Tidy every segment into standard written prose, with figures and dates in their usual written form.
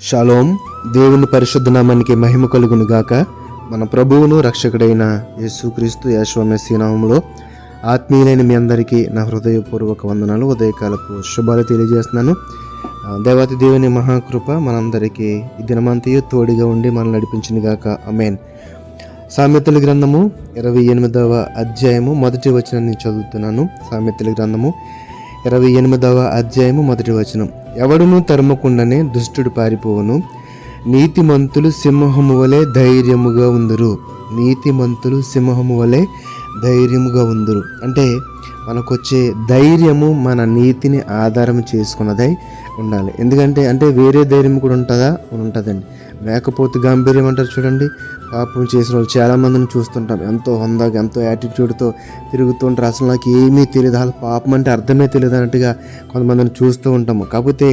Shalom. దేవుని పరిశుద్ధ నామానికి మహిమ కలుగును గాక. మన ప్రభువును రక్షకుడైన యేసుక్రీస్తు యెషువా మెస్సీయ నామములో ఆత్మీయులైన మీ అందరికీ నా హృదయపూర్వక వందనాలు, ఉదయకాలపు శుభాలు తెలియజేస్తున్నాను. దేవాతి దేవుని మహాకృప మనందరికీ ఈ దినమంతయు తోడుగా ఉండి మనల్ని నడిపించిన గాక. ఆమేన్. సామెతల గ్రంథము 28వ అధ్యాయము మొదటి వచనాన్ని చదువుతున్నాను. సామెతల గ్రంథము 28వ అధ్యాయము మొదటి వచనం. ఎవడును తరుమకుండానే దుష్టుడు పారిపోవును, నీతిమంతులు సింహము వలె ధైర్యముగా ఉందురు. నీతిమంతులు సింహము వలె ధైర్యముగా ఉందురు అంటే మనకొచ్చే ధైర్యము మన నీతిని ఆధారం చేసుకున్నదై ఉండాలి. ఎందుకంటే వేరే ధైర్యం కూడా ఉంటుందండి. మేకపోతు గాంభీర్యం అంటారు చూడండి. పాపం చేసిన వాళ్ళు చాలామందిని చూస్తుంటాం, ఎంతో హొందాగా ఎంతో యాటిట్యూడ్తో తిరుగుతుంటారు. అసలు నాకు ఏమీ తెలియదు, అసలు పాపం అంటే అర్థమే తెలియదు అన్నట్టుగా కొంతమందిని చూస్తూ ఉంటాము. కాకపోతే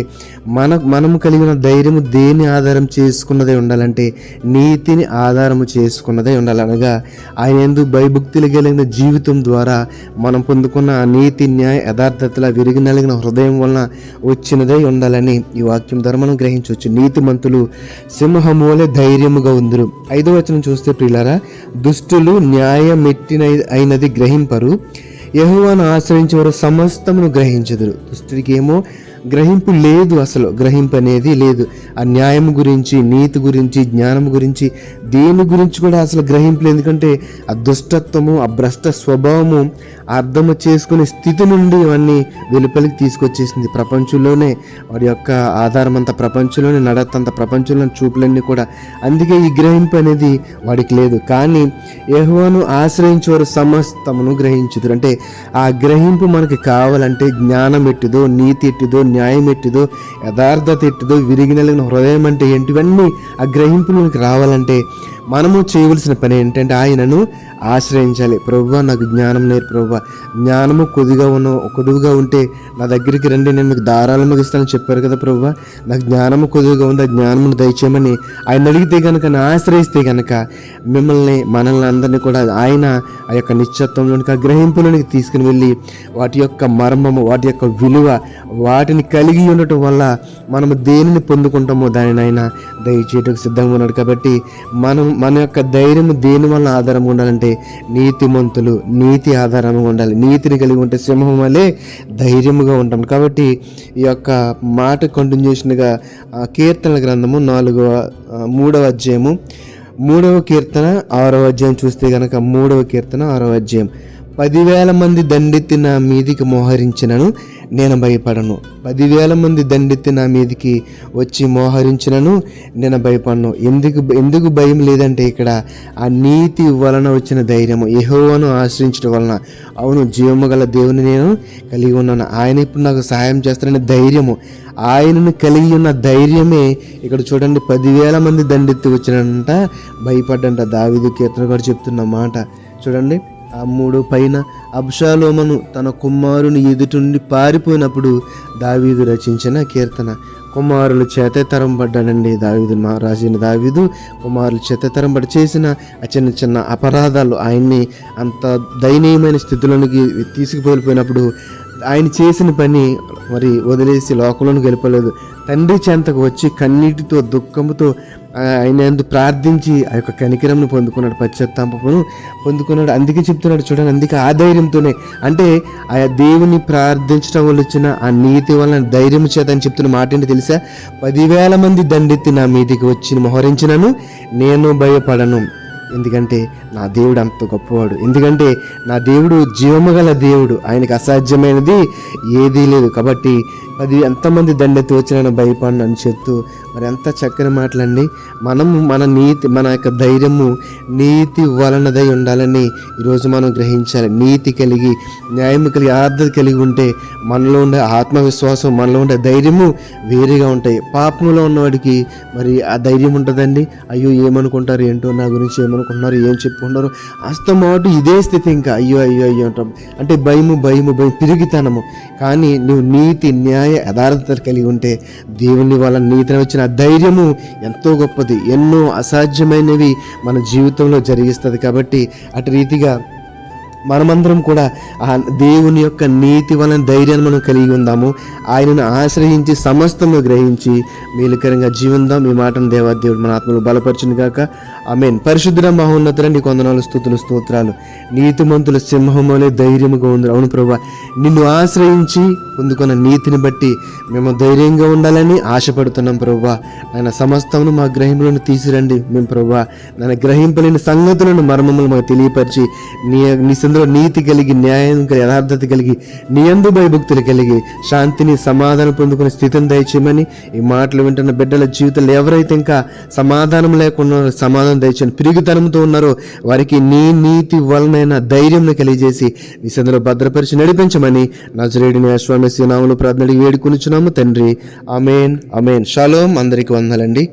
మనము కలిగిన ధైర్యము దేని ఆధారం చేసుకున్నదే ఉండాలంటే నీతిని ఆధారము చేసుకున్నదే ఉండాలి. అనగా ఆయన యందు భయభక్తులు కలిగిన జీవితం ద్వారా మనం పొందుకున్న ఆ నీతి, న్యాయ, యథార్థతల విరిగి నలిగిన హృదయం వలన వచ్చినదే ఉండాలని ఈ వాక్యం ద్వారా మనం గ్రహించవచ్చు. నీతిమంతులు సింహము వలె ధైర్యముగా ఉందురు. 5వ వచనం చూస్తే ప్రియులారా, దుష్టులు న్యాయమెట్టిన అయినది గ్రహింపరు, యెహోవాను ఆశ్రయించేవారు సమస్తమును గ్రహించుదురు. దుష్టుడికి ఏమో గ్రహింపు లేదు, అసలు గ్రహింపు అనేది లేదు. ఆ న్యాయం గురించి, నీతి గురించి, జ్ఞానం గురించి, దేని గురించి కూడా అసలు గ్రహింపు లేదు. ఎందుకంటే ఆ దుష్టత్వము, ఆ భ్రష్ట స్వభావము అర్థము చేసుకునే స్థితి నుండి ఇవన్నీ వెలుపలికి తీసుకొచ్చేసింది. ప్రపంచంలోనే వాడి యొక్క ఆధారం అంతా, ప్రపంచంలోనే నడతంత, ప్రపంచంలోని చూపులన్నీ కూడా. అందుకే ఈ గ్రహింపు అనేది వాడికి లేదు. కానీ యెహోవాను ఆశ్రయించేవారు సమస్తమును గ్రహించుదురు. అంటే ఆ గ్రహింపు మనకి కావాలంటే జ్ఞానం ఎట్టిదో, నీతి ఎట్టిదో, న్యాయం ఎట్టిదో, యథార్థత ఎట్టిదో, విరిగి నలిగిన హృదయం అంటే ఏంటివన్నీ ఆ గ్రహింపు మనకి రావాలంటే మనము చేయవలసిన పని ఏంటంటే ఆయనను ఆశ్రయించాలి. ప్రభువా నాకు జ్ఞానం నేర్పు ప్రభువా, జ్ఞానము కొద్దిగా ఉంటే నా దగ్గరికి రండి, నేను మీకు ధారాళముగా ఇస్తానని చెప్పారు కదా ప్రభువా. నాకు జ్ఞానము కొద్దిగా ఉంది, ఆ జ్ఞానమును దయచేయమని ఆయన అడిగితే కనుక, ఆశ్రయిస్తే కనుక మనల్ని అందరినీ కూడా ఆయన ఆ యొక్క నిశ్చత్వంలోనికి, ఆ గ్రహింపులోనికి తీసుకుని వెళ్ళి వాటి యొక్క మర్మము, వాటి యొక్క విలువ, వాటిని కలిగి ఉండటం వల్ల మనము దేనిని పొందుకుంటామో దానిని ఆయన దయచేయటకు సిద్ధంగా ఉన్నాడు. కాబట్టి మన యొక్క ధైర్యం దేని వల్ల ఆధారంగా ఉండాలంటే నీతిమంతులు నీతి ఆధారంగా ఉండాలి. నీతిని కలిగి ఉంటే సింహం వలె ధైర్యముగా ఉంటాం. కాబట్టి ఈ యొక్క మాట కంటిన్యూషన్గా కీర్తనల గ్రంథము 3వ అధ్యాయము 3వ కీర్తన 6వ అధ్యాయం చూస్తే కనుక 3వ కీర్తన 6వ అధ్యాయం. 10,000 మంది దండెత్తి నా మీదికి మోహరించినను నేను భయపడను. 10,000 మంది దండెత్తి నా మీదికి వచ్చి మోహరించినను నేను భయపడను. ఎందుకు భయం లేదంటే ఇక్కడ ఆ నీతి వలన వచ్చిన ధైర్యము, యెహోవాను ఆశ్రయించడం వలన. అవును, జీవము గల దేవుని నేను కలిగి ఉన్నాను, ఆయన ఇప్పుడు నాకు సహాయం చేస్తారనే ధైర్యము, ఆయనను కలిగి ఉన్న ధైర్యమే ఇక్కడ చూడండి. 10,000 మంది దండెత్తి వచ్చినంట భయపడ్డంట. దావీదు కీర్తన గారు చెప్తున్న మాట చూడండి. ఆ 3 పైన అబ్షాలోమును తన కుమారుని ఎదుటి పారిపోయినప్పుడు దావీదు రచించిన కీర్తన. కుమారులు చేతతరం పడ్డాడండి దావీదు, రాసిన దావీదు కుమారులు చేతతరం పడి చేసిన ఆ చిన్న అపరాధాలు ఆయన్ని అంత దయనీయమైన స్థితిలోనికి తీసుకుపోయినప్పుడు ఆయన చేసిన పని మరి వదిలేసి లోకంలోకి వెళ్ళిపోలేదు. తండ్రి చెంతకు వచ్చి కన్నీటితో, దుఃఖంతో ఆయన ప్రార్థించి ఆ యొక్క కనికరంను పొందుకున్నాడు, పశ్చాత్తాపమును పొందుకున్నాడు. అందుకే చెప్తున్నాడు చూడండి. అందుకే ఆ ధైర్యంతోనే, అంటే ఆ దేవుని ప్రార్థించడం వల్ల వచ్చిన ఆ నీతి వలన ధైర్యం చేత అని చెప్తున్న మాట ఏంటి తెలుసా? 10,000 మంది దండెత్తి నా మీదికి వచ్చి మోహరించినను నేను భయపడను. ఎందుకంటే నా దేవుడు అంత గొప్పవాడు. ఎందుకంటే నా దేవుడు జీవము గల దేవుడు, ఆయనకు అసాధ్యమైనది ఏదీ లేదు. కాబట్టి ఎంతమంది దండెత్తి వచ్చిన భయపడను అని చెప్తూ మరి ఎంత చక్కని మాటలండి. మనము మన యొక్క ధైర్యము నీతి వలనదై ఉండాలని ఈరోజు మనం గ్రహించాలి. నీతి కలిగి, న్యాయం కలిగి, ఆర్ధత కలిగి ఉంటే మనలో ఉండే ఆత్మవిశ్వాసం, మనలో ఉండే ధైర్యము వేరేగా ఉంటాయి. పాపంలో ఉన్నవాడికి మరి ఆ ధైర్యం ఉంటుందండి. అయ్యో ఏమనుకుంటారు, ఏంటో నా గురించి ఏమనుకుంటున్నారు, ఏం చెప్పుకుంటారు, అస్తమాటు ఇదే స్థితి. ఇంకా అయ్యో అయ్యో అయ్యో అంటాం. అంటే భయము తిరిగితనము. కానీ నువ్వు నీతి, న్యాయ, యథార్థత కలిగి ఉంటే దేవుని వల్ల నీతిని వచ్చిన ధైర్యము ఎంతో గొప్పది. ఎన్నో అసాధ్యమైనవి మన జీవితంలో జరిగిస్తుంది. కాబట్టి అటు రీతిగా మనమందరం కూడా ఆ దేవుని యొక్క నీతి వలన ధైర్యాన్ని మనం కలిగి ఉందాము. ఆయనను ఆశ్రయించి సమస్తము గ్రహించి మేలుకరంగా జీవిందాం. ఈ మాటను దేవాదేవుడు మన ఆత్మలు బలపరచును గాక. ఆమేన్. పరిశుద్ధుడ మహోన్నతుడ నీకు వందనాలు, స్తుతులు, స్తోత్రాలు. నీతిమంతుల సింహములే ధైర్యముగా ఉంది. అవును ప్రభా, నిన్ను ఆశ్రయించి పొందుకున్న నీతిని బట్టి మేము ధైర్యంగా ఉండాలని ఆశపడుతున్నాం ప్రభా. ఆయన సమస్తమును మా గ్రహింపులను తీసిరండి. మేము ప్రభా నన్ను గ్రహింపలేని సంగతులను మర్మములు మాకు తెలియపరిచి నీ సందులో నీతి కలిగి, న్యాయం కలిగి, యథార్థత కలిగి, నీ యందు భయభక్తులు కలిగి శాంతిని, సమాధానం పొందుకునే స్థితిని దయచేయమని ఈ మాటలు వింటున్న బిడ్డల జీవితాలు ఎవరైతే ఇంకా సమాధానం లేకుండా సమాధానం దయచేయండి, పిరుగుతనంతో ఉన్నారో వారికి నీ నీతి వలన ధైర్యం కలిగజేసి నీ సందులో భద్రపరిచి నడిపించమని నజరేయుడైన యేసు నామములో ప్రార్థన వేడుకొనుచున్నాము తండ్రి. ఆమేన్, ఆమేన్. షాలోమ్. అందరికీ వందనాలండి.